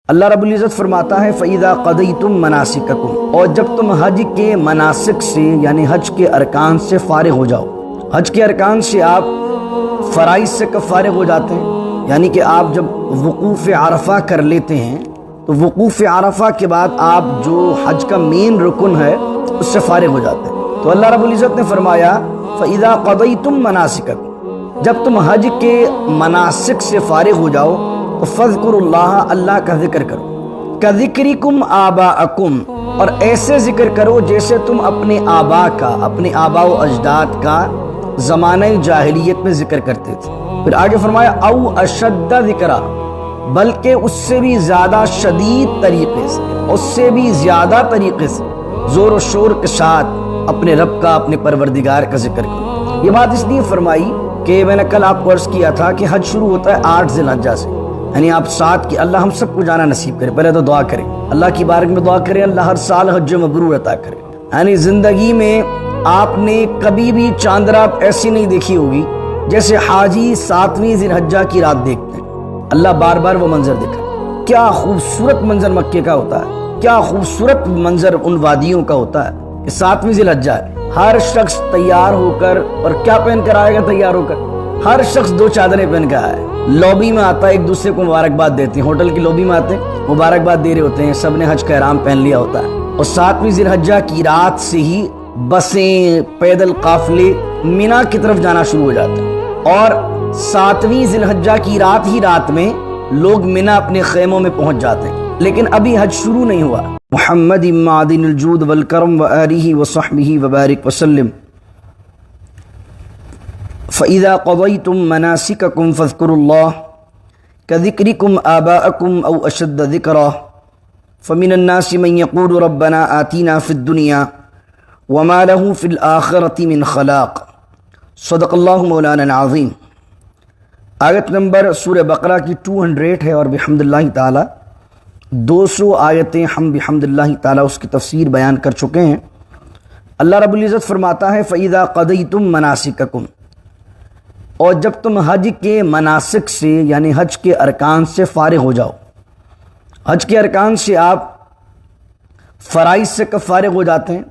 اللہ رب العزت فرماتا ہے فَإِذَا قَضَيْتُم مَنَاسِكَكُم، اور جب تم حج کے مناسک سے یعنی حج کے ارکان سے فارغ ہو جاؤ۔ حج کے ارکان سے آپ فرائض سے کب فارغ ہو جاتے ہیں؟ یعنی کہ آپ جب وقوف عرفہ کر لیتے ہیں تو وقوف عرفہ کے بعد آپ جو حج کا مین رکن ہے اس سے فارغ ہو جاتے ہیں۔ تو اللہ رب العزت نے فرمایا فَإِذَا قَضَيْتُم مَنَاسِكَكُم، جب تم حج کے مناسک سے فارغ ہو جاؤ تو فَاذْكُرُوا اللَّهَ، اللہ کا ذکر کرو، كَذِكْرِكُمْ آبَاءَكُمْ، اور ایسے ذکر کرو جیسے تم اپنے آبا کا، اپنے آبا و اجداد کا زمانہ جاہلیت میں ذکر کرتے تھے۔ پھر آگے فرمایا او اشد ذکرا، بلکہ اس سے بھی زیادہ شدید طریقے سے، اس سے بھی زیادہ طریقے سے زور و شور کے ساتھ اپنے رب کا، اپنے پروردگار کا ذکر کرو۔ یہ بات اس لیے فرمائی کہ میں نے کل آپ کو عرض کیا تھا کہ حج شروع ہوتا ہے 8 ذی الحجہ سے، یعنی آپ 7 کی، اللہ ہم سب کو جانا نصیب کرے۔ پہلے تو دعا کریں، اللہ کی بارگاہ میں دعا کریں اللہ ہر سال حج مبرور عطا کرے۔ یعنی زندگی میں آپ نے کبھی بھی چاند رات ایسی نہیں دیکھی ہوگی جیسے حاجی 7ویں ذی الحجہ کی رات دیکھتے ہیں۔ اللہ بار بار وہ منظر دکھا، کیا خوبصورت منظر مکے کا ہوتا ہے، کیا خوبصورت منظر ان وادیوں کا ہوتا ہے کہ 7ویں ذی الحجہ ہے، ہر شخص تیار ہو کر، اور کیا پہن کر آئے گا تیار ہو کر؟ ہر شخص 2 چادریں پہن کر آئے، لابی میں آتا ہے، ایک دوسرے کو مبارکباد دیتے ہیں، ہوٹل کی لابی میں آتے ہیں مبارکباد دے رہے ہوتے ہیں، سب نے حج کا احرام پہن لیا ہوتا ہے، اور 7ویں ذی الحجہ کی رات سے ہی بسیں، پیدل قافلے مینا کی طرف جانا شروع ہو جاتے ہیں، اور 7ویں ذی الحجہ کی رات میں لوگ مینا اپنے خیموں میں پہنچ جاتے ہیں، لیکن ابھی حج شروع نہیں ہوا۔ محمد معدن الجود والکرم وآلہ وصحبہ وبارک وسلم۔ فَإِذَا قَضَيْتُم مَنَاسِكَكُمْ فَاذْكُرُوا اللَّهَ كَذِكْرِكُمْ آبَاءَكُمْ أَوْ أَشَدَّ ذِكْرًا فَمِنَ النَّاسِ مَن يَقُولُ رَبَّنَا آتِنَا فِي الدُّنْيَا وَمَا لَهُ فِي الْآخِرَةِ مِنْ خَلَاقٍ۔ صدق اللہ مولانا العظیم۔ آیت نمبر سورہ بقرہ کی 200 ہے، اور بحمد اللہ تعالی 200 آیتیں ہم بحمد اللہ تعالی اس کی تفسیر بیان کر چکے ہیں۔ اللہ رب العزت فرماتا ہے فَإِذَا قَضَيْتُم مَنَاسِكَكُمْ، اور جب تم حج کے مناسک سے یعنی حج کے ارکان سے فارغ ہو جاؤ۔ حج کے ارکان سے آپ فرائض سے کب فارغ ہو جاتے ہیں؟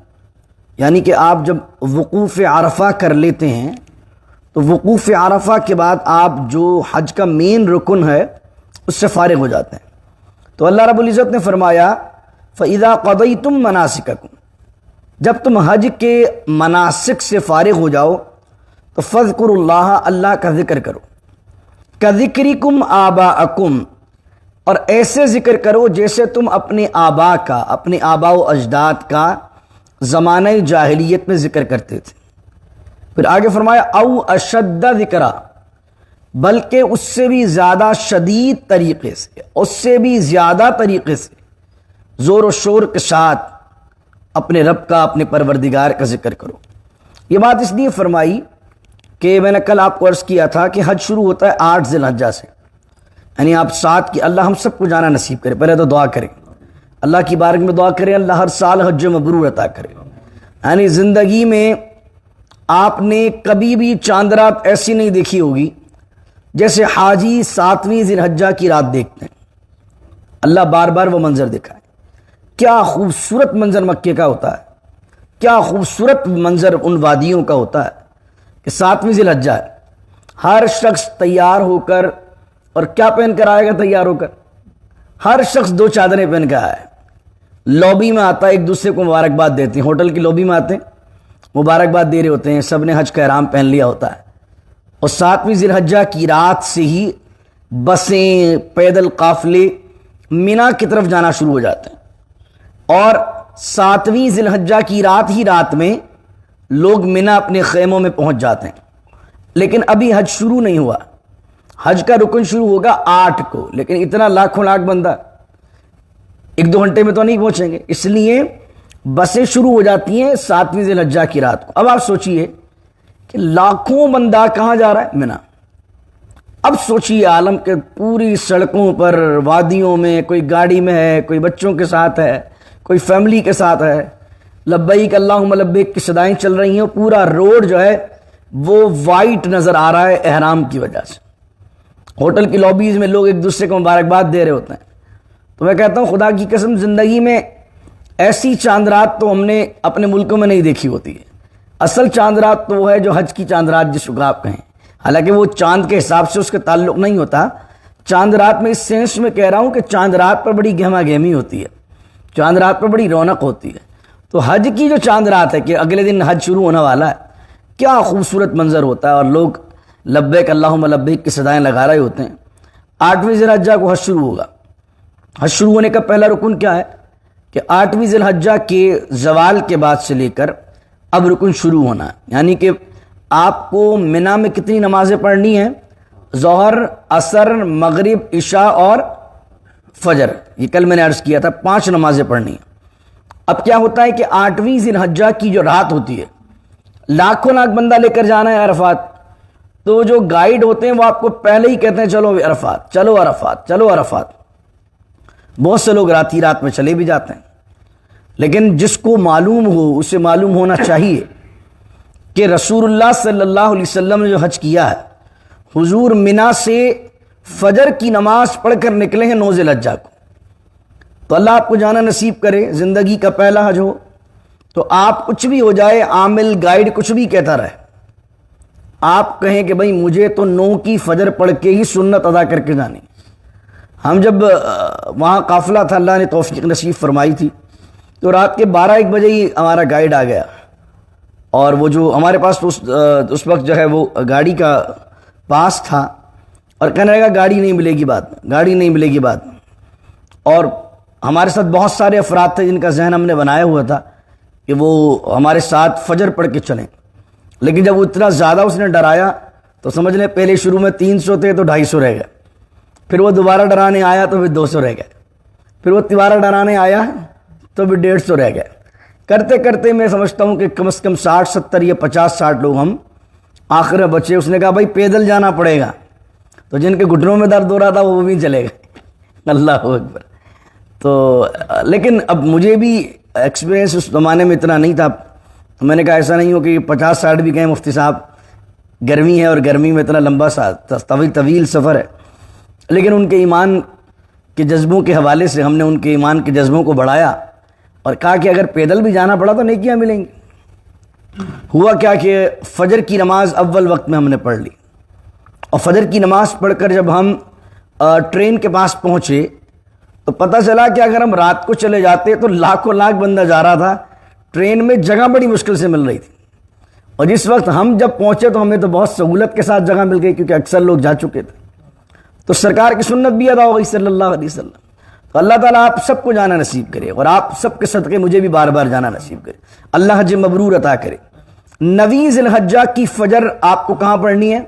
یعنی کہ آپ جب وقوف عرفہ کر لیتے ہیں تو وقوف عرفہ کے بعد آپ جو حج کا مین رکن ہے اس سے فارغ ہو جاتے ہیں۔ تو اللہ رب العزت نے فرمایا فَإِذَا قَضَيْتُم مَنَاسِكَكُمْ، جب تم حج کے مناسک سے فارغ ہو جاؤ تو فَاذْكُرُوا اللَّهَ، اللہ کا ذکر کرو، كَذِكْرِكُمْ آبَاءَكُمْ، اور ایسے ذکر کرو جیسے تم اپنے آبا کا، اپنے آبا و اجداد کا زمانہ جاہلیت میں ذکر کرتے تھے۔ پھر آگے فرمایا او اشد ذکرا، بلکہ اس سے بھی زیادہ شدید طریقے سے، اس سے بھی زیادہ طریقے سے زور و شور کے ساتھ اپنے رب کا، اپنے پروردگار کا ذکر کرو۔ یہ بات اس لیے فرمائی کہ میں نے کل آپ کو عرض کیا تھا کہ حج شروع ہوتا ہے 8 ذی الحجہ سے، یعنی آپ 7 کی، اللہ ہم سب کو جانا نصیب کرے۔ پہلے تو دعا کریں، اللہ کی بارگاہ میں دعا کریں اللہ ہر سال حج مبرور عطا کرے۔ یعنی زندگی میں آپ نے کبھی بھی چاند رات ایسی نہیں دیکھی ہوگی جیسے حاجی 7ویں ذی الحجہ کی رات دیکھتے ہیں۔ اللہ بار بار وہ منظر دکھائے، کیا خوبصورت منظر مکے کا ہوتا ہے، کیا خوبصورت منظر ان وادیوں کا ہوتا ہے کہ 7ویں ذی الحجہ ہے، ہر شخص تیار ہو کر، اور کیا پہن کر آئے گا تیار ہو کر؟ ہر شخص 2 چادریں پہن کر آئے، لابی میں آتا ہے، ایک دوسرے کو مبارکباد دیتے ہیں، ہوٹل کی لابی میں آتے ہیں مبارکباد دے رہے ہوتے ہیں، سب نے حج کا احرام پہن لیا ہوتا ہے، اور 7ویں ذی الحجہ کی رات سے ہی بسیں، پیدل قافلے مینا کی طرف جانا شروع ہو جاتے ہیں، اور 7ویں ذی الحجہ کی رات میں لوگ مینا اپنے خیموں میں پہنچ جاتے ہیں، لیکن ابھی حج شروع نہیں ہوا۔ حج کا رکن شروع ہوگا 8 کو، لیکن اتنا لاکھوں لاکھ بندہ 1-2 گھنٹے میں تو نہیں پہنچیں گے، اس لیے بسیں شروع ہو جاتی ہیں 7ویں ذی الحجہ کی رات کو۔ اب آپ سوچئے کہ لاکھوں بندہ کہاں جا رہا ہے؟ مینا۔ اب سوچئے عالم کے پوری سڑکوں پر، وادیوں میں، کوئی گاڑی میں ہے، کوئی بچوں کے ساتھ ہے، کوئی فیملی کے ساتھ ہے، لبیک اللہم لبیک کی صدائیں چل رہی ہیں، پورا روڈ جو ہے وہ وائٹ نظر آ رہا ہے احرام کی وجہ سے۔ ہوٹل کی لابیز میں لوگ ایک دوسرے کو مبارکباد دے رہے ہوتے ہیں، تو میں کہتا ہوں خدا کی قسم زندگی میں ایسی چاند رات تو ہم نے اپنے ملکوں میں نہیں دیکھی ہوتی ہے۔ اصل چاند رات تو وہ ہے جو حج کی چاند رات جس کو آپ کہیں، حالانکہ وہ چاند کے حساب سے اس کا تعلق نہیں ہوتا۔ چاند رات میں اس سینس میں کہہ رہا ہوں کہ چاند رات پر بڑی گہما گہمی ہوتی ہے، چاند رات پر بڑی رونق ہوتی ہے۔ تو حج کی جو چاند رات ہے کہ اگلے دن حج شروع ہونے والا ہے، کیا خوبصورت منظر ہوتا ہے، اور لوگ لبیک اللہم لبیک کی صدائیں لگا رہے ہوتے ہیں۔ 8ویں ذی الحجہ کو حج شروع ہوگا۔ حج شروع ہونے کا پہلا رکن کیا ہے کہ 8ویں ذی الحجہ کے زوال کے بعد سے لے کر اب رکن شروع ہونا ہے، یعنی کہ آپ کو منا میں کتنی نمازیں پڑھنی ہیں؟ ظہر، عصر، مغرب، عشاء اور فجر، یہ کل میں نے عرض کیا تھا 5 نمازیں پڑھنی ہیں۔ اب کیا ہوتا ہے کہ 8ویں ذی الحجہ کی جو رات ہوتی ہے، لاکھوں لاکھ بندہ لے کر جانا ہے عرفات، تو جو گائیڈ ہوتے ہیں وہ آپ کو پہلے ہی کہتے ہیں چلو عرفات، چلو عرفات، چلو عرفات۔ بہت سے لوگ رات ہی رات میں چلے بھی جاتے ہیں، لیکن جس کو معلوم ہو اسے معلوم ہونا چاہیے کہ رسول اللہ صلی اللہ علیہ وسلم نے جو حج کیا ہے، حضور منا سے فجر کی نماز پڑھ کر نکلے ہیں 9 ذی الحجہ کو۔ تو اللہ آپ کو جانا نصیب کرے، زندگی کا پہلا حج ہو، تو آپ کچھ بھی ہو جائے، عامل گائیڈ کچھ بھی کہتا رہے، آپ کہیں کہ بھائی مجھے تو 9 کی فجر پڑھ کے ہی سنت ادا کر کے جانی۔ ہم جب وہاں قافلہ تھا، اللہ نے توفیق نصیب فرمائی تھی، تو رات کے 12-1 بجے ہی ہمارا گائیڈ آ گیا، اور وہ جو ہمارے پاس تو اس وقت جو ہے وہ گاڑی کا پاس تھا، اور کہنے لگا گاڑی نہیں ملے گی بعد میں، گاڑی نہیں ملے گی بعد میں۔ اور ہمارے ساتھ بہت سارے افراد تھے جن کا ذہن ہم نے بنایا ہوا تھا کہ وہ ہمارے ساتھ فجر پڑھ کے چلیں، لیکن جب اتنا زیادہ اس نے ڈرایا تو سمجھ لیں پہلے شروع میں 300 تھے تو 250 رہ گئے، پھر وہ دوبارہ ڈرانے آیا تو پھر 200 رہ گئے، پھر وہ دوبارہ ڈرانے آیا تو بھی 150 رہ گئے۔ کرتے کرتے میں سمجھتا ہوں کہ کم از کم 60-70 یا 50-60 لوگ ہم آخر میں بچے۔ اس نے کہا بھائی پیدل جانا پڑے گا، تو جن کے گھٹنوں میں درد ہو رہا تھا وہ بھی چلے گئے۔ اللہ اکبر۔ تو لیکن اب مجھے بھی ایکسپیرینس اس زمانے میں اتنا نہیں تھا، میں نے کہا ایسا نہیں ہو کہ 50-60 بھی کہیں مفتی صاحب، گرمی ہے اور گرمی میں اتنا لمبا سا طویل سفر ہے، لیکن ان کے ایمان کے جذبوں کے حوالے سے ہم نے ان کے ایمان کے جذبوں کو بڑھایا اور کہا کہ اگر پیدل بھی جانا پڑا تو نیکیاں ملیں گی۔ ہوا کیا کہ فجر کی نماز اول وقت میں ہم نے پڑھ لی، اور فجر کی نماز پڑھ کر جب ہم ٹرین کے پاس پہنچے تو پتہ چلا کہ اگر ہم رات کو چلے جاتے تو لاکھوں لاکھ بندہ جا رہا تھا، ٹرین میں جگہ بڑی مشکل سے مل رہی تھی، اور جس وقت ہم جب پہنچے تو ہمیں تو بہت سہولت کے ساتھ جگہ مل گئی کیونکہ اکثر لوگ جا چکے تھے۔ تو سرکار کی سنت بھی ادا ہو گئی صلی اللہ علیہ وسلم۔ تو اللہ تعالیٰ آپ سب کو جانا نصیب کرے، اور آپ سب کے صدقے مجھے بھی بار بار جانا نصیب کرے، اللہ حج مبرور عطا کرے۔ 9 ذی الحجہ کی فجر آپ کو کہاں پڑھنی ہے؟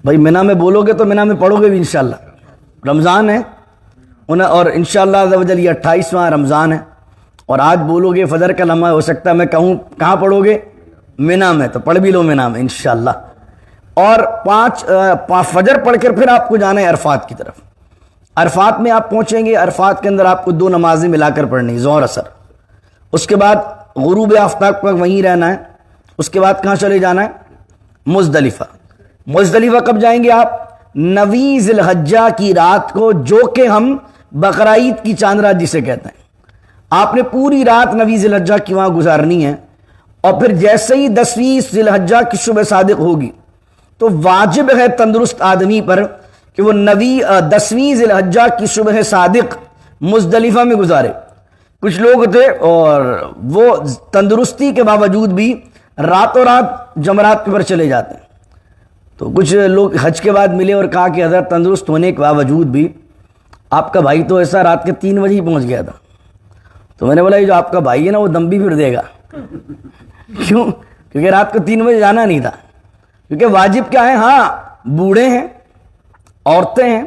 بھائی منا میں بولو گے تو منا میں پڑھو گے بھی انشاءاللہ۔ رمضان ہے اور انشاءاللہ عز و جل یہ 28واں رمضان ہے، اور آج بولو گے فجر کا لمحہ، ہو سکتا ہے میں کہوں کہاں پڑھو گے؟ منا میں، تو پڑھ بھی لو منا میں انشاءاللہ۔ اور 5 فجر پڑھ کر پھر آپ کو جانا ہے عرفات کی طرف۔ عرفات میں آپ پہنچیں گے، عرفات کے اندر آپ کو 2 نمازیں ملا کر پڑھنی، ظہر اثر۔ اس کے بعد غروب آفتاب تک وہیں رہنا ہے۔ اس کے بعد کہاں چلے جانا ہے؟ مزدلفہ۔ مزدلفہ کب جائیں گے آپ؟ 9 ذی الحجہ کی رات کو، جو کہ ہم بقرعید کی چاند رات جسے کہتے ہیں۔ آپ نے پوری رات 9 ذی الحجہ کی وہاں گزارنی ہے، اور پھر جیسے ہی 10ویں ذی الحجہ کی صبح صادق ہوگی تو واجب ہے تندرست آدمی پر کہ وہ 10ویں ذی الحجہ کی صبح صادق مزدلفہ میں گزارے۔ کچھ لوگ تھے اور وہ تندرستی کے باوجود بھی راتوں رات جمرات پر چلے جاتے ہیں۔ تو کچھ لوگ حج کے بعد ملے اور کہا کہ حضرت تندرست ہونے کے باوجود بھی آپ کا بھائی تو ایسا رات کے 3 بجے ہی پہنچ گیا تھا۔ تو میں نے بولا یہ جو آپ کا بھائی ہے نا وہ دم بھی پھر دے گا۔ کیوں؟ کیونکہ رات کو 3 بجے جانا نہیں تھا، کیونکہ واجب کیا ہے؟ ہاں بوڑھے ہیں، عورتیں ہیں،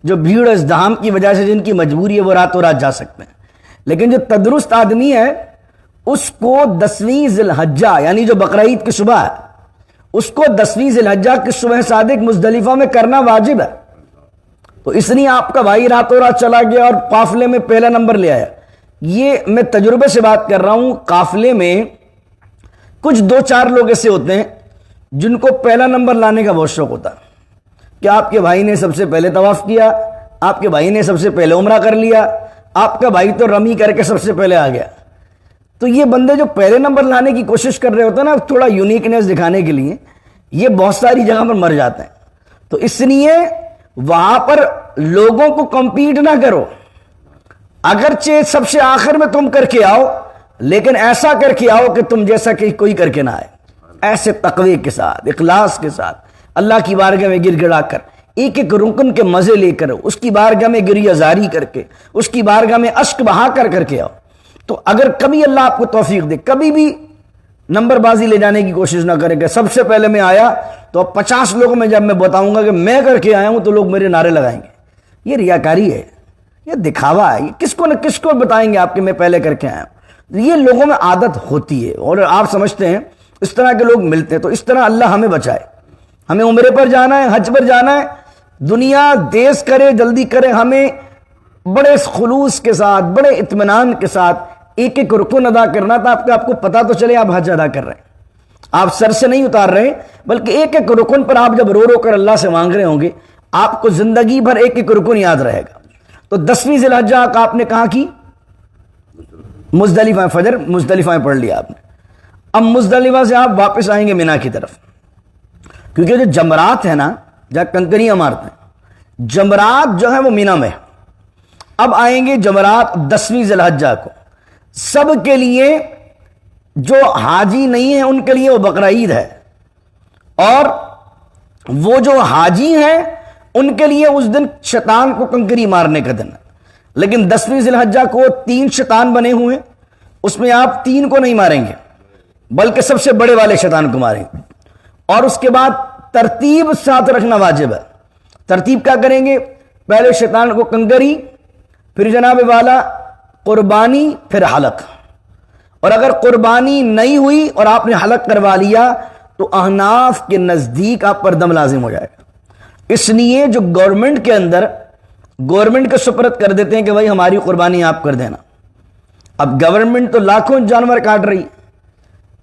جو بھیڑ و ازدحام کی وجہ سے جن کی مجبوری ہے وہ راتوں رات جا سکتے ہیں، لیکن جو تندرست آدمی ہے اس کو 10ویں ذی الحجہ یعنی جو بقرعید کی صبح ہے اس کو 10ویں ذی الحجہ کی صبح صادق مزدلفہ میں کرنا واجب ہے۔ تو اس لیے آپ کا بھائی راتوں رات چلا گیا اور قافلے میں پہلا نمبر لے آیا۔ یہ میں تجربے سے بات کر رہا ہوں، قافلے میں کچھ 2-4 لوگ ایسے ہوتے ہیں جن کو پہلا نمبر لانے کا بہت شوق ہوتا ہے کہ آپ کے بھائی نے سب سے پہلے طواف کیا، آپ کے بھائی نے سب سے پہلے عمرہ کر لیا، آپ کا بھائی تو رمی کر کے سب سے پہلے آ گیا۔ تو یہ بندے جو پہلے نمبر لانے کی کوشش کر رہے ہوتے ہیں نا تھوڑا یونیکنیس دکھانے کے لیے، یہ بہت ساری جگہ پر مر جاتے ہیں۔ تو اس لیے وہاں پر لوگوں کو کمپیٹ نہ کرو، اگرچہ سب سے آخر میں تم کر کے آؤ، لیکن ایسا کر کے آؤ کہ تم جیسا کہ کوئی کر کے نہ آئے، ایسے تقوی کے ساتھ، اخلاص کے ساتھ، اللہ کی بارگاہ میں گر گڑا کر، ایک ایک رکن کے مزے لے کر، اس کی بارگاہ میں گریہ زاری کر کے، اس کی بارگاہ میں اشک بہا کر کے آؤ۔ تو اگر کبھی اللہ آپ کو توفیق دے، کبھی بھی نمبر بازی لے جانے کی کوشش نہ کرے کہ سب سے پہلے میں آیا تو اب 50 لوگوں میں جب میں بتاؤں گا کہ میں کر کے آیا ہوں تو لوگ میرے نعرے لگائیں گے، یہ ریاکاری ہے، یہ دکھاوا ہے، یہ کس کو بتائیں گے آپ کہ میں پہلے کر کے آیا ہوں۔ یہ لوگوں میں عادت ہوتی ہے اور آپ سمجھتے ہیں اس طرح کے لوگ ملتے ہیں، تو اس طرح اللہ ہمیں بچائے۔ ہمیں عمرے پر جانا ہے، حج پر جانا ہے، دنیا دیس کرے جلدی کرے، ہمیں بڑے خلوص کے ساتھ، بڑے اطمینان کے ساتھ ایک ایک رکن ادا کرنا تھا آپ کو پتہ تو چلے آپ حج ادا کر رہے ہیں، آپ سر سے نہیں اتار رہے، بلکہ ایک ایک رکن پر آپ جب رو کر اللہ سے مانگ رہے ہوں گے، آپ کو زندگی بھر ایک ایک رکن یاد رہے گا۔ تو 10ویں ذی الحجہ کا آپ نے کہاں کی؟ مزدلفہ، فجر مزدلفہ میں پڑھ لیا آپ نے۔ اب مزدلفہ سے آپ واپس آئیں گے مینا کی طرف، کیونکہ جو جمرات ہیں نا، جہاں کنکریاں مارتے ہیں، جمرات جو ہیں وہ مینا میں۔ اب آئیں گے جمرات 10ویں ذی الحجہ کو۔ سب کے لیے جو حاجی نہیں ہیں ان کے لیے وہ بقرہ عید ہے، اور وہ جو حاجی ہیں ان کے لیے اس دن شیطان کو کنکری مارنے کا دن ہے۔ لیکن 10ویں ذی الحجہ کو 3 شیطان بنے ہوئے ہیں، اس میں آپ 3 کو نہیں ماریں گے بلکہ سب سے بڑے والے شیطان کو ماریں گے۔ اور اس کے بعد ترتیب ساتھ رکھنا واجب ہے۔ ترتیب کیا کریں گے؟ پہلے شیطان کو کنکری، پھر جناب والا قربانی، پھر حلق۔ اور اگر قربانی نہیں ہوئی اور آپ نے حلق کروا لیا تو احناف کے نزدیک آپ پر دم لازم ہو جائے گا۔ اس لیے جو گورنمنٹ کے اندر گورنمنٹ کے سپرد کر دیتے ہیں کہ بھائی ہماری قربانی آپ کر دینا، اب گورنمنٹ تو لاکھوں جانور کاٹ رہی،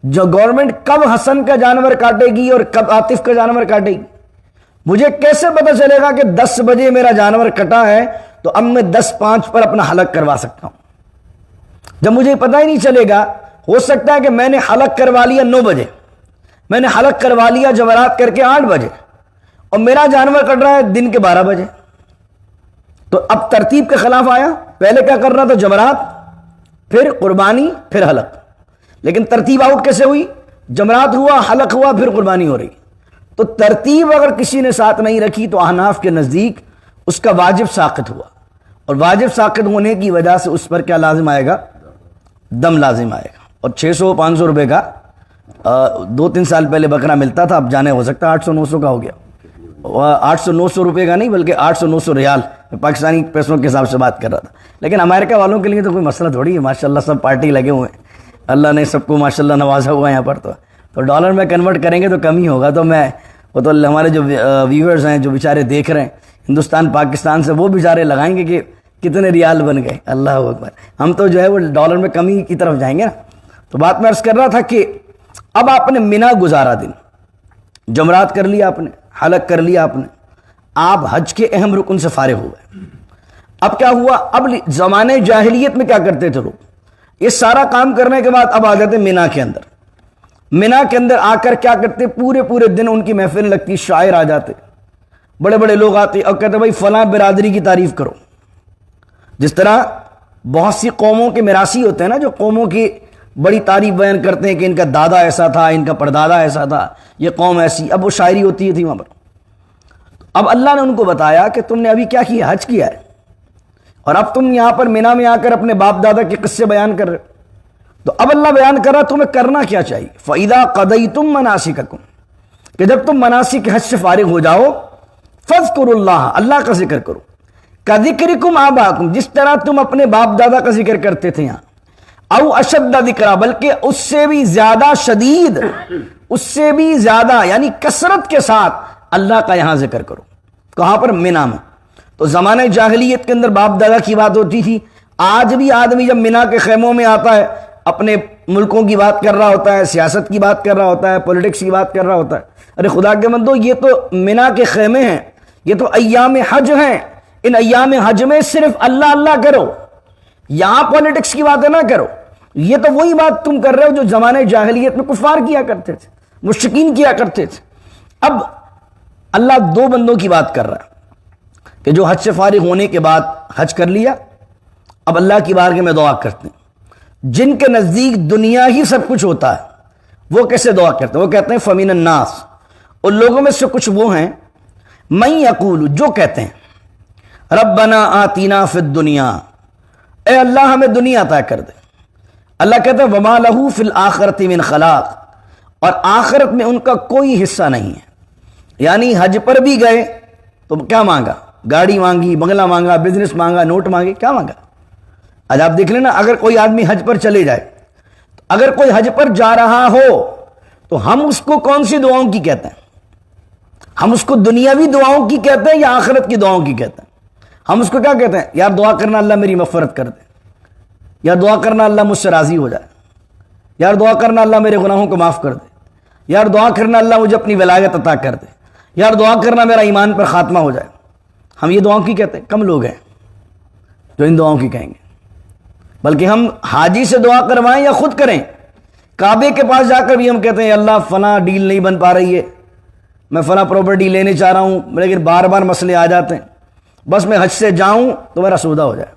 جو گورنمنٹ کب حسن کا جانور کاٹے گی اور کب عاطف کا جانور کاٹے گی؟ مجھے کیسے پتا چلے گا کہ 10 بجے میرا جانور کٹا ہے تو اب میں 10:05 پر اپنا حلق کروا سکتا ہوں؟ جب مجھے پتہ ہی نہیں چلے گا، ہو سکتا ہے کہ میں نے حلق کروا لیا 9 بجے، میں نے حلق کروا لیا جمرات کر کے 8 بجے، اور میرا جانور کٹ رہا ہے دن کے 12 بجے، تو اب ترتیب کے خلاف آیا۔ پہلے کیا کرنا تھا؟ جمرات، پھر قربانی، پھر حلق۔ لیکن ترتیب آؤٹ کیسے ہوئی؟ جمرات ہوا، حلق ہوا، پھر قربانی ہو رہی۔ تو ترتیب اگر کسی نے ساتھ نہیں رکھی تو احناف کے نزدیک اس کا واجب ساقط ہوا، اور واجب ساقط ہونے کی وجہ سے اس پر کیا لازم آئے گا؟ دم لازم آئے گا۔ اور 600-500 روپے کا 2-3 سال پہلے بکرا ملتا تھا، اب جانے ہو سکتا ہے 800-900 کا ہو گیا۔ 800-900 روپے کا نہیں بلکہ 800-900 ریال، پاکستانی پیسوں کے حساب سے بات کر رہا تھا۔ لیکن امریکہ والوں کے لیے تو کوئی مسئلہ تھوڑی ہے، ماشاءاللہ سب پارٹی لگے ہوئے ہیں، اللہ نے سب کو ماشاءاللہ نوازا ہوا ہے یہاں پر۔ تو ڈالر میں کنورٹ کریں گے تو کم ہی ہوگا۔ تو وہ تو ہمارے جو ویورز ہیں جو بیچارے دیکھ رہے ہیں ہندوستان پاکستان سے، وہ بیچارے لگائیں گے کہ کتنے ریال بن گئے، اللہ اکبر۔ ہم تو جو ہے وہ ڈالر میں کمی کی طرف جائیں گے نا۔ تو بات میں عرض کر رہا تھا کہ اب آپ نے مینا گزارا دن، جمرات کر لیا آپ نے، حلق کر لیا آپ نے، آپ حج کے اہم رکن سے فارغ ہوئے۔ اب کیا ہوا؟ اب زمانے جاہلیت میں کیا کرتے تھے لوگ؟ یہ سارا کام کرنے کے بعد اب آ جاتے مینا کے اندر۔ مینا کے اندر آ کر کیا کرتے؟ پورے دن ان کی محفل لگتی، شاعر آ جاتے، بڑے بڑے لوگ آتے اور کہتے بھائی فلاں برادری کی تعریف کرو۔ جس طرح بہت سی قوموں کے میراثی ہوتے ہیں نا، جو قوموں کی بڑی تعریف بیان کرتے ہیں کہ ان کا دادا ایسا تھا، ان کا پردادا ایسا تھا، یہ قوم ایسی، اب وہ شاعری ہوتی تھی وہاں پر۔ اب اللہ نے ان کو بتایا کہ تم نے ابھی کیا کیا؟ حج کیا ہے، اور اب تم یہاں پر مینا میں آ کر اپنے باپ دادا کے قصے بیان کر رہے ہو۔ تو اب اللہ بیان کر رہا تمہیں کرنا کیا چاہیے؟ فَإِذَا قَضَيْتُم مَنَاسِكَكُمْ، کہ جب تم مناسک حج سے فارغ ہو جاؤ، فَاذْكُرُوا اللَّهَ، اللہ کا ذکر کرو، كَذِكْرِكُمْ آبَاءَكُمْ، جس طرح تم اپنے باپ دادا کا ذکر کرتے تھے یہاں، او اشد ذکرا، بلکہ اس سے بھی زیادہ شدید، اس سے بھی زیادہ یعنی کثرت کے ساتھ اللہ کا یہاں ذکر کرو۔ کہاں پر؟ مینا میں۔ تو زمانے جاہلیت کے اندر باپ دادا کی بات ہوتی تھی، آج بھی آدمی جب مینا کے خیموں میں آتا ہے اپنے ملکوں کی بات کر رہا ہوتا ہے، سیاست کی بات کر رہا ہوتا ہے، پولیٹکس کی بات کر رہا ہوتا ہے۔ ارے خدا کے بندو، یہ تو مینا کے خیمے ہیں، یہ تو ایام حج ہیں، ان ایام حج میں صرف اللہ اللہ کرو، یہاں پالیٹکس کی باتیں نہ کرو. یہ تو وہی بات تم کر رہے ہو جو زمانے جاہلیت میں کفار کیا کرتے تھے، مشرکین کیا کرتے تھے. اب اللہ دو بندوں کی بات کر رہا ہے کہ جو حج سے فارغ ہونے کے بعد حج کر لیا، اب اللہ کی بارگاہ میں دعا کرتے ہیں. جن کے نزدیک دنیا ہی سب کچھ ہوتا ہے وہ کیسے دعا کرتے ہیں؟ وہ کہتے ہیں فمن الناس، ان لوگوں میں سے کچھ وہ ہیں من یقول، جو کہتے ہیں ربنا آتینا فی الدنیا، اے اللہ ہمیں دنیا عطا کر دے. اللہ کہتا ہے وما لہ فی الآخرۃ من خلاق، اور آخرت میں ان کا کوئی حصہ نہیں ہے. یعنی حج پر بھی گئے تو کیا مانگا؟ گاڑی مانگی، بنگلہ مانگا، بزنس مانگا، نوٹ مانگے، کیا مانگا؟ آج آپ دیکھ لینا، اگر کوئی آدمی حج پر چلے جائے، اگر کوئی حج پر جا رہا ہو تو ہم اس کو کون سی دعاؤں کی کہتے ہیں؟ ہم اس کو دنیاوی دعاؤں کی کہتے ہیں یا آخرت کی دعاؤں کی کہتے ہیں؟ ہم اس کو کیا کہتے ہیں؟ یار دعا کرنا اللہ میری مغفرت کر دے، یا دعا کرنا اللہ مجھ سے راضی ہو جائے، یار دعا کرنا اللہ میرے گناہوں کو معاف کر دے، یار دعا کرنا اللہ مجھے اپنی ولایت عطا کر دے، یار دعا کرنا میرا ایمان پر خاتمہ ہو جائے. ہم یہ دعاؤں کی کہتے ہیں؟ کم لوگ ہیں جو ان دعاؤں کی کہیں گے. بلکہ ہم حاجی سے دعا کروائیں یا خود کریں، کعبے کے پاس جا کر بھی ہم کہتے ہیں اللہ فلاں ڈیل نہیں بن پا رہی ہے، میں فلاں پراپرٹی لینے چاہ رہا ہوں لیکن بار بار مسئلے آ جاتے ہیں، بس میں حج سے جاؤں تو میرا سودا ہو جائے.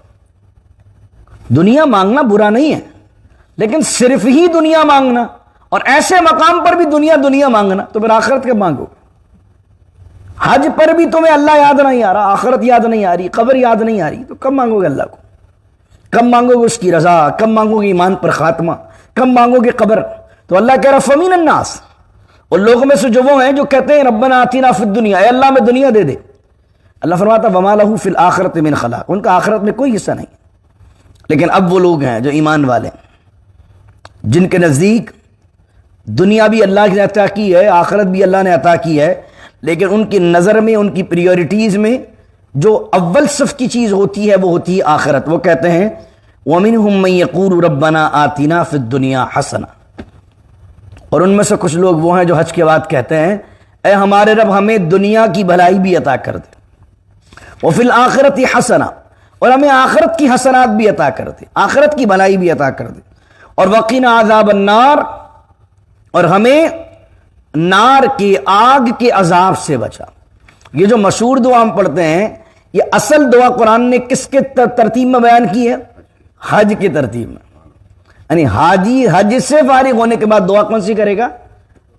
دنیا مانگنا برا نہیں ہے، لیکن صرف ہی دنیا مانگنا اور ایسے مقام پر بھی دنیا دنیا مانگنا تو پھر آخرت کب مانگو؟ حج پر بھی تمہیں اللہ یاد نہیں آ رہا، آخرت یاد نہیں آ رہی، قبر یاد نہیں آ رہی، تو کب مانگو گے اللہ کو؟ کب مانگو گے اس کی رضا؟ کب مانگو گے ایمان پر خاتمہ؟ کب مانگو گے قبر؟ تو اللہ کہہ رہا فمن الناس، ان لوگوں میں سے جو وہ ہیں جو کہتے ہیں ربنا آتینا فی الدنیا، اے اللہ میں دنیا دے دے. اللہ فرماتا وما لہ فی الآخرۃ من خلاق، ان کا آخرت میں کوئی حصہ نہیں. لیکن اب وہ لوگ ہیں جو ایمان والے ہیں، جن کے نزدیک دنیا بھی اللہ نے عطا کی ہے، آخرت بھی اللہ نے عطا کی ہے، لیکن ان کی نظر میں، ان کی پریورٹیز میں جو اول صف کی چیز ہوتی ہے وہ ہوتی ہے آخرت. وہ کہتے ہیں وَمِنْهُمْ مَنْ يَقُولُ رَبَّنَا آتِنَا فِي الدُّنْيَا حَسَنَةً، اور ان میں سے کچھ لوگ وہ ہیں جو حج کے بعد کہتے ہیں اے ہمارے رب ہمیں دنیا کی بھلائی بھی عطا کر دے، وَفِي الْآخِرَةِ حَسَنَةً، اور ہمیں آخرت کی حسنات بھی عطا کر دے، آخرت کی بھلائی بھی عطا کر دے، اور وَقِنَا عَذَابَ النَّارِ، اور ہمیں نار کی آگ کے عذاب سے بچا. یہ جو مشہور دعا ہم پڑھتے ہیں، یہ اصل دعا قرآن نے کس کے ترتیب میں بیان کی ہے؟ حج کی ترتیب میں. یعنی حاجی حج سے فارغ ہونے کے بعد دعا کون سی کرے گا؟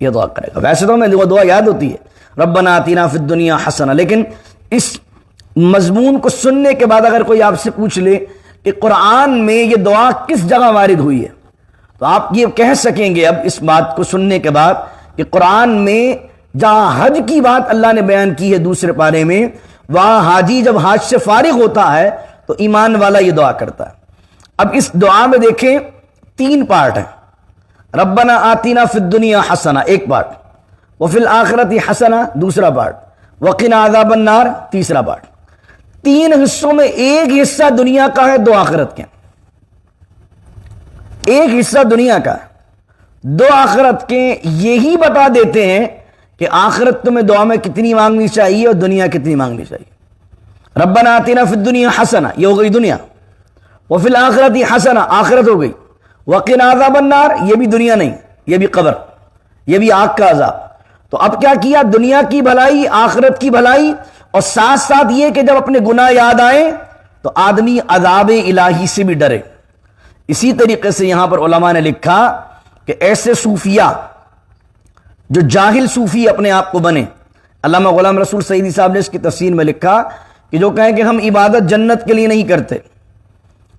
یہ دعا کرے گا. ویسے تو ہمیں دعا یاد ہوتی ہے ربنا آتینا فی الدنیا حسنہ، لیکن اس مضمون کو سننے کے بعد اگر کوئی آپ سے پوچھ لے کہ قرآن میں یہ دعا کس جگہ وارد ہوئی ہے، تو آپ یہ کہہ سکیں گے اب اس بات کو سننے کے بعد کہ قرآن میں جہاں حج کی بات اللہ نے بیان کی ہے دوسرے پارے میں، وہاں حاجی جب حج سے فارغ ہوتا ہے تو ایمان والا یہ دعا کرتا ہے. اب اس دعا میں دیکھیں 3 پارٹ ہیں. ربنا آتینا فی الدنیا حسنہ ایک پارٹ، وفی الآخرۃ حسنہ دوسرا پارٹ، وقنا عذاب النار تیسرا پارٹ. 3 حصوں میں ایک حصہ دنیا کا ہے، 2 آخرت کے. ایک حصہ دنیا کا ہے، 2 آخرت کے. یہی بتا دیتے ہیں کہ آخرت تمہیں دعا میں کتنی مانگنی چاہیے اور دنیا کتنی مانگنی چاہیے. ربنا آتینا فی الدنیا حسنہ یہ ہو گئی دنیا، وفی الآخرۃ حسنہ آخرت ہو گئی، وقنا عذاب النار یہ بھی دنیا نہیں، یہ بھی قبر، یہ بھی آگ کا عذاب. تو اب کیا کیا؟ دنیا کی بھلائی، آخرت کی بھلائی، اور ساتھ ساتھ یہ کہ جب اپنے گناہ یاد آئیں تو آدمی عذاب الہی سے بھی ڈرے. اسی طریقے سے یہاں پر علماء نے لکھا کہ ایسے صوفیہ جو جاہل صوفی اپنے آپ کو بنے، علامہ غلام رسول سعیدی صاحب نے اس کی تفسیر میں لکھا کہ جو کہیں کہ ہم عبادت جنت کے لیے نہیں کرتے،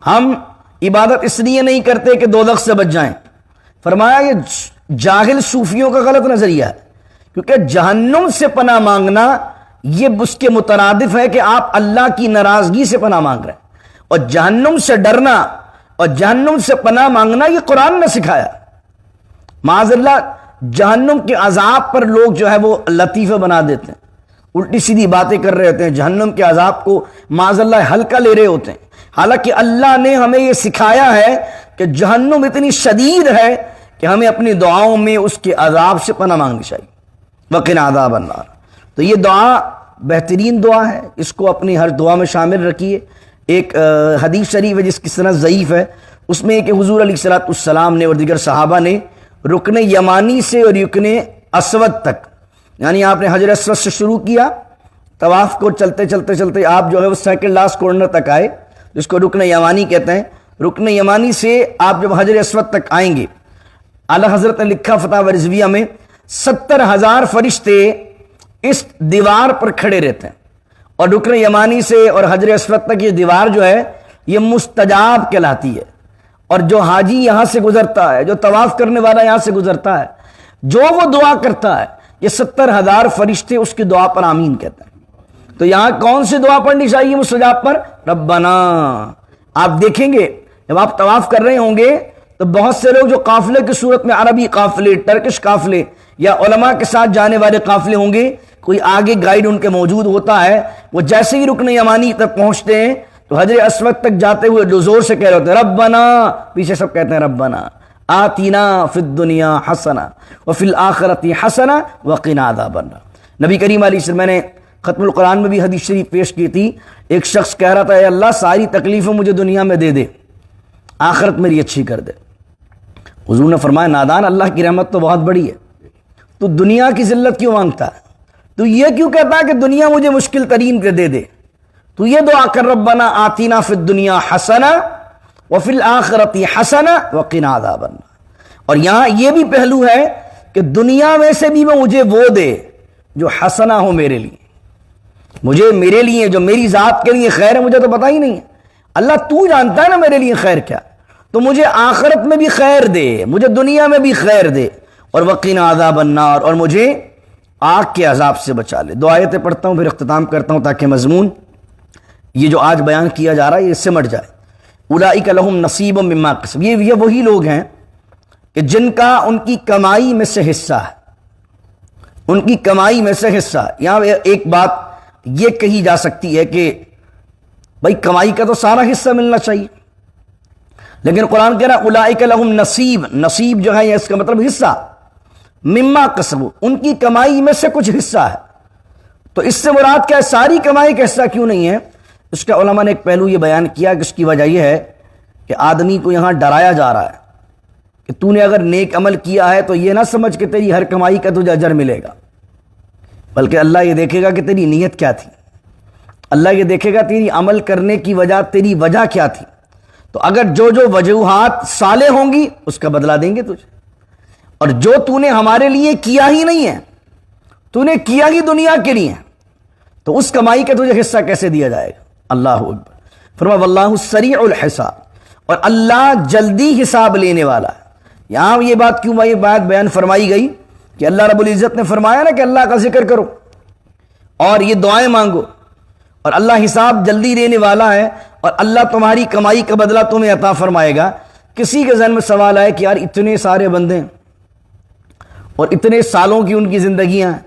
ہم عبادت اس لیے نہیں کرتے کہ دوزخ سے بچ جائیں. فرمایا یہ جاہل صوفیوں کا غلط نظریہ ہے، کیونکہ جہنم سے پناہ مانگنا یہ اس کے مترادف ہے کہ آپ اللہ کی ناراضگی سے پناہ مانگ رہے ہیں، اور جہنم سے ڈرنا اور جہنم سے پناہ مانگنا یہ قرآن نے سکھایا. معاذ اللہ جہنم کے عذاب پر لوگ جو ہے وہ لطیفہ بنا دیتے ہیں، الٹی سیدھی باتیں کر رہے ہوتے ہیں، جہنم کے عذاب کو معاذ اللہ ہلکا لے رہے ہوتے ہیں، حالانکہ اللہ نے ہمیں یہ سکھایا ہے کہ جہنم اتنی شدید ہے کہ ہمیں اپنی دعاؤں میں اس کے عذاب سے پناہ مانگنی چاہیے. وقنا عذاب النار. تو یہ دعا بہترین دعا ہے، اس کو اپنی ہر دعا میں شامل رکھیے۔ ایک حدیث شریف ہے جس کی سند ضعیف ہے، اس میں کہ حضور علیہ الصلوۃ والسلام نے اور دیگر صحابہ نے رکن یمانی سے اور رکن اسود تک، یعنی آپ نے حجر اسود سے شروع کیا طواف کو، چلتے چلتے چلتے آپ جو ہے وہ سیکنڈ لاسٹ کارنر تک آئے، جس کو رکن یمانی کہتے ہیں۔ رکن یمانی سے آپ جب حجر اسود تک آئیں گے، اعلیٰ حضرت نے لکھا فتح رضویہ میں 70,000 فرشتے اس دیوار پر کھڑے رہتے ہیں، اور رکن یمانی سے اور حجر اسود تک یہ دیوار جو ہے یہ مستجاب کہلاتی ہے، اور جو حاجی یہاں سے گزرتا ہے، جو طواف کرنے والا یہاں سے گزرتا ہے، جو وہ دعا کرتا ہے، یہ 70,000 فرشتے اس کی دعا پر آمین کہتے ہیں۔ تو یہاں کون سی دعا پڑھنی چاہیے مستجاب پر؟ ربنا۔ آپ دیکھیں گے جب آپ طواف کر رہے ہوں گے تو بہت سے لوگ جو قافلے کی صورت میں عربی قافلے، ٹرکش قافلے یا علماء کے ساتھ جانے والے قافلے ہوں گے، کوئی آگے گائیڈ ان کے موجود ہوتا ہے، وہ جیسے ہی رکن یمانی تک پہنچتے ہیں تو حجر اسود تک جاتے ہوئے زور سے کہہ رہے ہوتے ہیں ربنا، پیچھے سب کہتے ہیں ربنا آتینا فی الدنیا حسنہ وفی الآخرۃ حسنہ وقنا عذاب النار۔ نبی کریم علیہ السلام، میں نے ختم القرآن میں بھی حدیث شریف پیش کی تھی، ایک شخص کہہ رہا تھا اے اللہ ساری تکلیفیں مجھے دنیا میں دے دے، آخرت میری اچھی کر دے۔ حضور نے فرمایا نادان، اللہ کی رحمت تو بہت بڑی ہے، تو دنیا کی ذلت کیوں مانگتا ہے؟ تو یہ کیوں کہتا ہے کہ دنیا مجھے مشکل ترین کے دے دے؟ تو یہ دعا کر ربنا آتینا فی الدنیا حسنہ وفی الآخرۃ حسنہ وقنا عذاب النار۔ اور یہاں یہ بھی پہلو ہے کہ دنیا میں سے بھی مجھے وہ دے جو حسنہ ہو میرے لیے، مجھے میرے لیے جو میری ذات کے لیے خیر ہے، مجھے تو پتہ ہی نہیں ہے، اللہ تو جانتا ہے نا میرے لیے خیر کیا، تو مجھے آخرت میں بھی خیر دے، مجھے دنیا میں بھی خیر دے، اور وقنا عذاب النار، اور مجھے آگ کے عذاب سے بچا لے۔ دو آیتیں پڑھتا ہوں پھر اختتام کرتا ہوں تاکہ مضمون یہ جو آج بیان کیا جا رہا ہے یہ سمٹ جائے۔ اولئک لہم نصیب مما کسبوا، یہ وہی لوگ ہیں کہ جن کا ان کی کمائی میں سے حصہ ہے، ان کی کمائی میں سے حصہ ہے۔ یہاں ایک بات یہ کہی جا سکتی ہے کہ بھائی کمائی کا تو سارا حصہ ملنا چاہیے، لیکن قرآن کہہ رہا ہے اولئک لہم نصیب، نصیب جو ہے یہ اس کا مطلب حصہ، مما کسبوا، ان کی کمائی میں سے کچھ حصہ ہے۔ تو اس سے مراد کیا ہے؟ ساری کمائی کا حصہ کیوں نہیں ہے؟ اس کا علماء نے ایک پہلو یہ بیان کیا کہ اس کی وجہ یہ ہے کہ آدمی کو یہاں ڈرایا جا رہا ہے کہ تو نے اگر نیک عمل کیا ہے تو یہ نہ سمجھ کہ تیری ہر کمائی کا تجھے اجر ملے گا، بلکہ اللہ یہ دیکھے گا کہ تیری نیت کیا تھی، اللہ یہ دیکھے گا تیری عمل کرنے کی وجہ، تیری وجہ کیا تھی۔ تو اگر جو جو وجوہات صالح ہوں گی اس کا بدلہ دیں گے تجھے، اور جو تو نے ہمارے لیے کیا ہی نہیں ہے، تو نے کیا ہی دنیا کے لیے، تو اس کمائی کا تجھے حصہ کیسے دیا جائے گا؟ اللہ اکبر۔ فرمایا واللہ سریع الحساب، اور اللہ جلدی حساب لینے والا ہے۔ یہاں یہ بات کیوں یہ بات بیان فرمائی گئی کہ اللہ رب العزت نے فرمایا نا کہ اللہ کا ذکر کرو اور یہ دعائیں مانگو، اور اللہ حساب جلدی لینے والا ہے، اور اللہ تمہاری کمائی کا بدلہ تمہیں عطا فرمائے گا۔ کسی کے ذہن میں سوال آئے کہ یار اتنے سارے بندے ہیں اور اتنے سالوں کی ان کی زندگیاں ہیں،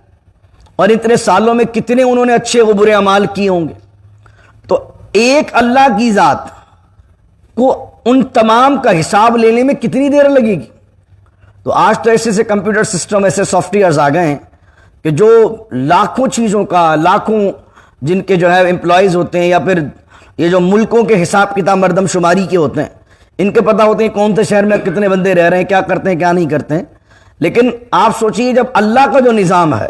اور اتنے سالوں میں کتنے انہوں نے اچھے و برے اعمال کیے ہوں گے، تو ایک اللہ کی ذات کو ان تمام کا حساب لینے میں کتنی دیر لگے گی؟ تو آج تو ایسے سے کمپیوٹر سسٹم، ایسے سافٹ ویئرز آ گئے ہیں کہ جو لاکھوں چیزوں کا، لاکھوں جن کے جو ہے امپلائیز ہوتے ہیں، یا پھر یہ جو ملکوں کے حساب کتاب مردم شماری کے ہوتے ہیں، ان کے پتہ ہوتے ہیں کون سے شہر میں کتنے بندے رہ رہے ہیں، کیا کرتے ہیں کیا نہیں کرتے ہیں۔ لیکن آپ سوچئے جب اللہ کا جو نظام ہے،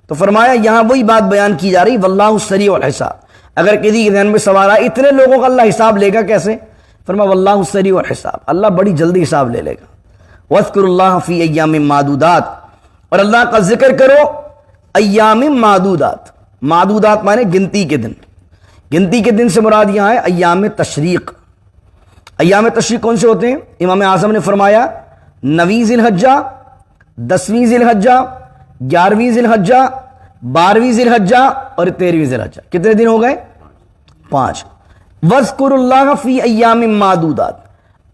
تو فرمایا یہاں وہی بات بیان کی جا رہی واللہ سریع الحساب۔ اگر کسی کے ذہن میں سوال آئے اتنے لوگوں کا اللہ حساب لے گا کیسے؟ فرمایا واللہ سریع الحساب، اللہ بڑی جلدی حساب لے گا۔ وَاذْكُرُوا اللَّهَ فِي أَيَّامٍ مَّعْدُودَاتٍ، اور اللہ کا ذکر کرو ایام معدودات، معدودات مانے گنتی کے دن، گنتی کے دن سے مراد یہاں ہے ایام تشریق۔ ایام تشریق کون سے ہوتے ہیں؟ امام اعظم نے فرمایا 9ویں ذی الحجہ، 10ویں ذی الحجہ، 11ویں ذی الحجہ، 12ویں ذی الحجہ اور 13ویں ذی الحجہ۔ کتنے دن ہو گئے؟ 5۔ وَاذْكُرُوا اللَّهَ فِي أَيَّامٍ مَّعْدُودَاتٍ،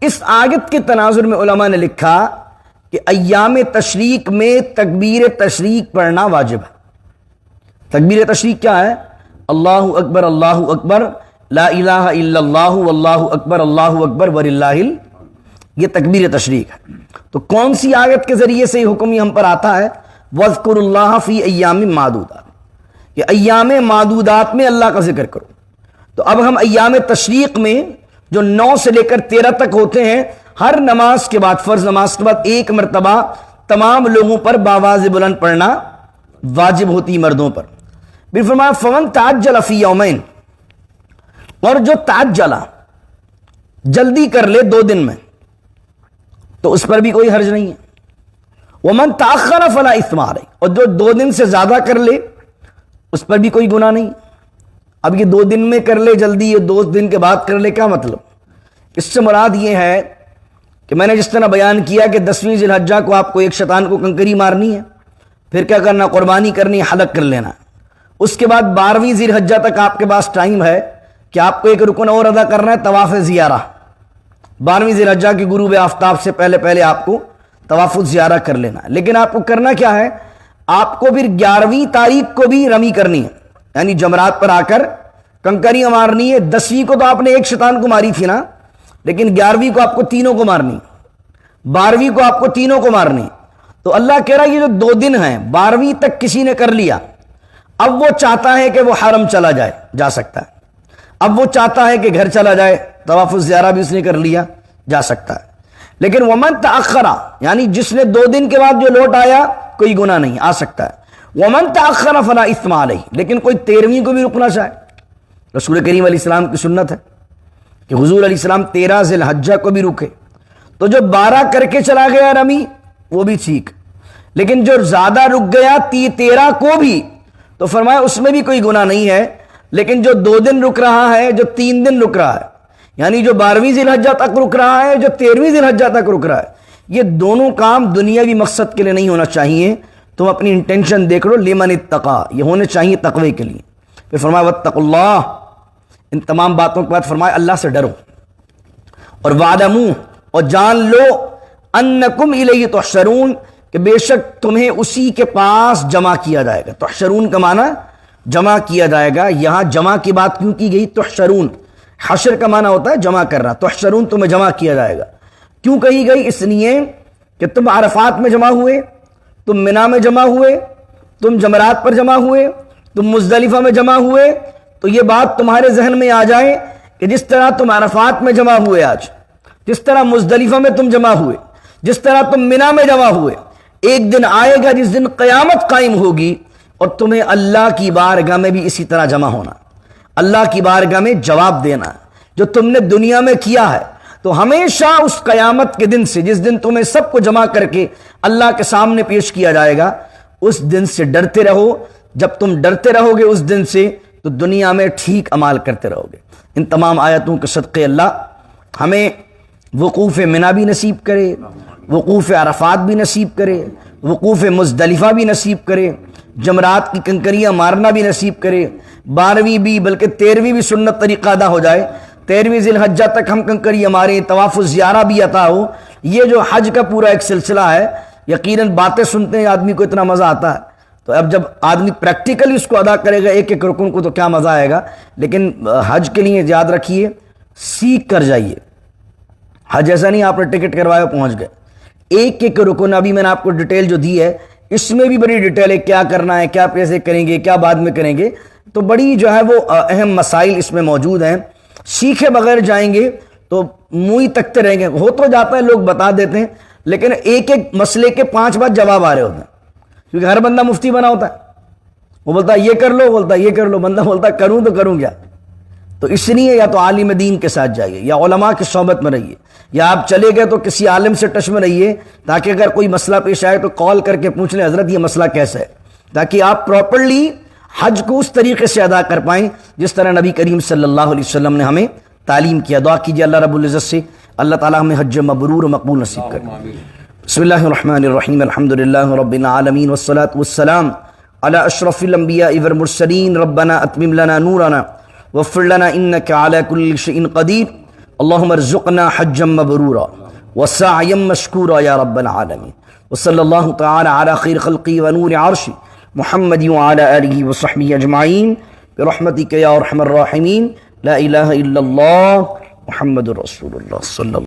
اس آیت کے تناظر میں علماء نے لکھا کہ ایام تشریق میں تکبیر تشریق پڑھنا واجب ہے۔ تکبیر تشریق کیا ہے؟ اللہ اکبر اللہ اکبر لا الہ الا اللہ واللہ اکبر وللہ یہ تکبیر تشریق ہے۔ تو کون سی آیت کے ذریعے سے یہ حکم ہم پر آتا ہے؟ وَاذْكُرُوا اللَّهَ فِي أَيَّامٍ مَّعْدُودَاتٍ، کہ ایام معدودات میں اللہ کا ذکر کرو. تو اب ہم ایام تشریق میں جو 9 سے لے کر 13 تک ہوتے ہیں، ہر نماز کے بعد، فرض نماز کے بعد ایک مرتبہ تمام لوگوں پر باواز بلند پڑھنا واجب ہوتی مردوں پر. پھر فرمایا فمن تعجل فی یومین، اور جو تعجلہ جلدی کر لے 2 دن میں تو اس پر بھی کوئی حرج نہیں ہے. ومن تاخر فلا اثم علیہ، اور جو 2 دن سے زیادہ کر لے اس پر بھی کوئی گناہ نہیں. اب یہ 2 دن میں کر لے جلدی، یہ 2 دن کے بعد کر لے، کیا مطلب؟ اس سے مراد یہ ہے کہ میں نے جس طرح بیان کیا کہ 10ویں ذی الحجہ کو آپ کو ایک شیطان کو کنکری مارنی ہے، پھر کیا کرنا، قربانی کرنی، حلق کر لینا. اس کے بعد 12ویں ذی الحجہ تک آپ کے پاس ٹائم ہے کہ آپ کو ایک رکن اور ادا کرنا ہے، طواف زیارہ. 12ویں ذی الحجہ کی غروب آفتاب سے پہلے آپ کو طواف زیارہ کر لینا ہے. لیکن آپ کو کرنا کیا ہے، آپ کو پھر 11ویں تاریخ کو بھی رمی کرنی ہے، یعنی جمرات پر آ کر کنکریاں مارنی ہے. 10ویں کو تو آپ نے ایک شیطان کو ماری تھی نا، لیکن 11ویں کو آپ کو تینوں کو مارنی، 12ویں کو آپ کو تینوں کو مارنی. تو اللہ کہہ رہا ہے یہ جو 2 دن ہیں، 12ویں تک کسی نے کر لیا، اب وہ چاہتا ہے کہ وہ حرم چلا جائے، جا سکتا ہے. اب وہ چاہتا ہے کہ گھر چلا جائے، طواف الزیارہ بھی اس نے کر لیا، جا سکتا ہے. لیکن ومن تأخر، یعنی جس نے 2 دن کے بعد جو لوٹ آیا کوئی گناہ نہیں، آ سکتا ہے. ومن تأخر فلا اثم علیہ، لیکن کوئی 13ویں کو بھی رکنا چاہے. رسول کریم علیہ السلام کی سنت ہے کہ حضور علیہ السلام 13 ذی الحجہ کو بھی رکے. تو جو 12 کر کے چلا گیا رمی وہ بھی ٹھیک، لیکن جو زیادہ رک گیا 13 کو بھی، تو فرمایا اس میں بھی کوئی گناہ نہیں ہے. لیکن جو 2 دن رک رہا ہے، جو 3 دن رک رہا ہے، یعنی جو 12ویں ذی الحجہ تک رک رہا ہے، جو 13ویں ذی الحجہ تک رک رہا ہے، یہ دونوں کام دنیاوی مقصد کے لیے نہیں ہونا چاہیے. تم اپنی انٹینشن دیکھ لو، لمن اتقا، یہ ہونے چاہیے تقوی کے لیے. پھر فرمایا واتقوا اللہ، ان تمام باتوں کے بعد فرمایا اللہ سے ڈرو. اور وَاعْلَمُوا، اور جان لو، انکم الیہ تحشرون، کہ بے شک تمہیں اسی کے پاس جمع کیا جائے گا. تحشرون کا معنی جمع کیا جائے گا. یہاں جمع کی بات کیوں کی گئی؟ تحشرون، حشر کا معنی ہوتا ہے جمع کرنا. تحشرون، تمہیں جمع کیا جائے گا. کیوں کہی گئی؟ اس لیے کہ تم عرفات میں جمع ہوئے، تم منا میں جمع ہوئے، تم جمرات پر جمع ہوئے، تم مزدلفہ میں جمع ہوئے. تو یہ بات تمہارے ذہن میں آ جائے کہ جس طرح تم عرفات میں جمع ہوئے آج، جس طرح مزدلفہ میں تم جمع ہوئے، جس طرح تم منا میں جمع ہوئے، ایک دن آئے گا جس دن قیامت قائم ہوگی اور تمہیں اللہ کی بارگاہ میں بھی اسی طرح جمع ہونا، اللہ کی بارگاہ میں جواب دینا جو تم نے دنیا میں کیا ہے. تو ہمیشہ اس قیامت کے دن سے، جس دن تمہیں سب کو جمع کر کے اللہ کے سامنے پیش کیا جائے گا، اس دن سے ڈرتے رہو. جب تم ڈرتے رہو گے اس دن سے تو دنیا میں ٹھیک عمال کرتے رہو گے. ان تمام آیتوں کے صدقے اللہ ہمیں وقوف منا بھی نصیب کرے، وقوف عرفات بھی نصیب کرے، وقوف مزدلفہ بھی نصیب کرے، جمرات کی کنکریاں مارنا بھی نصیب کرے. 12ویں بھی بلکہ 13ویں بھی سنت طریقہ ادا ہو جائے، 13ویں ذی الحجہ تک ہم کنکریاں ماریں، طواف الزیارہ بھی عطا ہو. یہ جو حج کا پورا ایک سلسلہ ہے، یقیناً باتیں سنتے ہیں آدمی کو اتنا مزہ آتا ہے، تو اب جب آدمی پریکٹیکلی اس کو ادا کرے گا ایک ایک رکن کو تو کیا مزہ آئے گا. لیکن حج کے لیے یاد رکھیے، سیکھ کر جائیے. حج ایسا نہیں آپ نے ٹکٹ کروایا پہنچ گئے. ایک ایک رکن ابھی میں نے آپ کو ڈیٹیل جو دی ہے، اس میں بھی بڑی ڈیٹیل ہے، کیا کرنا ہے، کیا پیسے کریں گے، کیا بعد میں کریں گے. تو بڑی جو ہے وہ اہم مسائل اس میں موجود ہیں. سیکھے بغیر جائیں گے تو منہ ہی تکتے رہیں گے. ہو تو جاتا ہے لوگ بتا دیتے ہیں، لیکن ایک ایک مسئلے کے 5 بار جواب آ رہے ہوتے ہیں، کیونکہ ہر بندہ مفتی بنا ہوتا ہے. وہ بولتا ہے یہ کر لو، بولتا ہے یہ کر لو، بندہ بولتا ہے کروں تو کروں کیا. تو اس لیے یا تو عالم دین کے ساتھ جائیے، یا علماء کی صحبت میں رہیے، یا آپ چلے گئے تو کسی عالم سے ٹچ میں رہیے، تاکہ اگر کوئی مسئلہ پیش آئے تو کال کر کے پوچھ لیں حضرت یہ مسئلہ کیسا ہے، تاکہ آپ پراپرلی حج کو اس طریقے سے ادا کر پائیں جس طرح نبی کریم صلی اللہ علیہ وسلم نے ہمیں تعلیم کیا. دعا کیجیے اللہ رب العزت سے اللہ تعالیٰ ہمیں حج مبرور و مقبول نصیب کرے. بسم اللہ الرحمن الرحیم، الحمدللہ رب العالمین والصلاة والسلام علی اشرف الانبیاء والمرسلین. ربنا اتمم لنا نورنا واغفر لنا انک علی کل شیء قدیر. اللہم ارزقنا حجا مبرورا وسعیا مشکورا یا رب العالمین. وصلی اللہ تعالی علی خیر خلقی ونور عرشی محمد وعلی آلہ وصحبہ اجمعین برحمتک یا ارحم الراحمین. لا الہ الا اللہ محمد رسول اللہ صلی اللہ